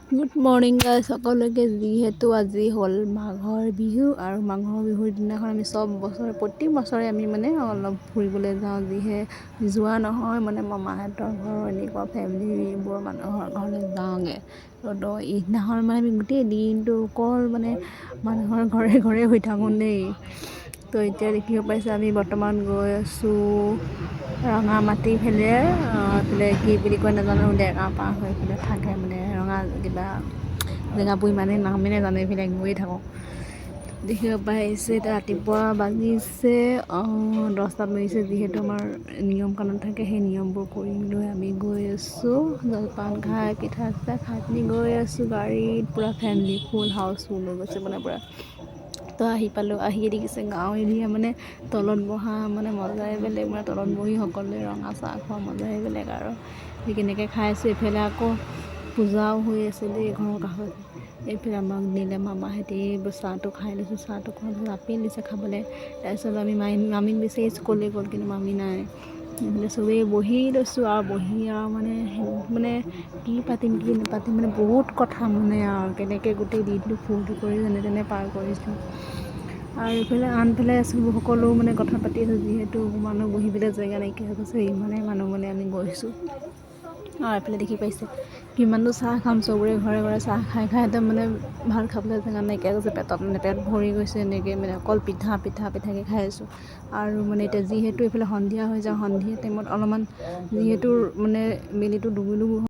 Good morning guys সকলোকে। যিহেতু আজি হ'ল মাঘৰ বিহু আৰু মাঘৰ বিহুৰ দিনাখন আমি প্ৰতি বছৰে আমি মানে অলপ ফুৰিবলৈ যাওঁ। যোৱা নহয় মানে মামাহঁতৰ ঘৰ এনেকুৱা ফেমিলিবোৰ মানুহৰ ঘৰলৈ যাওঁগৈ। তো ইদিনাখন মানে আমি গোটেই দিনটো অকল মানে মানুহৰ ঘৰে ঘৰে হৈ থাকোঁ দেই। তো এতিয়া দেখিব পাইছে আমি বৰ্তমান গৈ আছোঁ ৰঙামাটি ফালে। এইফালে কি বুলি কয় নাজানো, ডেকা পাৰ হৈ এইফালে থাকে মানে ৰঙা কিবা জেগাবোৰ ইমানেই নামেই নাজানো, এইফালে গৈয়ে থাকোঁ। দেখিব পাইছে এতিয়া ৰাতিপুৱা বাজিছে 10টা বাজিছে। যিহেতু আমাৰ নিয়ম কানুন থাকে, সেই নিয়মবোৰ কৰি লৈ আমি গৈ আছোঁ। জলপান খাই পিঠা চিঠা খাই পিনি গৈ আছোঁ গাড়ীত। পূৰা ফেমিলি ফুল হাউচফুল হৈ গৈছে মানে পূৰা। তো আহি পালোঁ, আহি দেখিছে গাঁও এৰিয়া মানে তলত বহা মানে মজাই বেলেগ। মানে তলত বহি সকলোৱে ৰঙা চাহ খোৱা মজাই বেলেগ আৰু কেনেকৈ খাই আছোঁ। এইফালে আকৌ পূজাও হৈ আছে দেই ঘৰৰ কাষত। এইফালে আমাক নিলে মামাহঁতে চাহটো খাই লৈছোঁ। চাহটো খোৱাৰ পিছত আপেল দিছে খাবলৈ। তাৰপিছত আমি মামীক বিচাৰিছোঁ ক'লৈ গ'ল, কিন্তু মামী নাই। এইফালে চবেই বহি লৈছোঁ আৰু বহি আৰু মানে কি পাতিম কি নাপাতিম মানে বহুত কথা মানে আৰু কেনেকৈ গোটেই দিনটো ফূৰ্তি কৰি যেনে তেনে পাৰ কৰিছোঁ। আৰু এইফালে আনফালে সকলো মানে কথা পাতি আছোঁ। যিহেতু মানুহ বহিবলৈ জেগা নাইকিয়া হৈ গৈছে, ইমানেই মানুহ মানে আমি গৈছোঁ। আৰু এইফালে দেখি পাইছে কিমানটো চাহ খাম, চবৰে ঘৰে ঘৰে চাহ খাই খাই একদম মানে ভাল খাবলৈ জেগা নাইকিয়া গৈছে। পেট ভৰি গৈছে এনেকৈ মানে অকল পিঠাকৈ খাই আছোঁ। আৰু মানে এতিয়া যিহেতু এইফালে সন্ধিয়া হৈ যাওঁ, সন্ধিয়া টাইমত অলপমান যিহেতু মানে বেলিটো ডুবো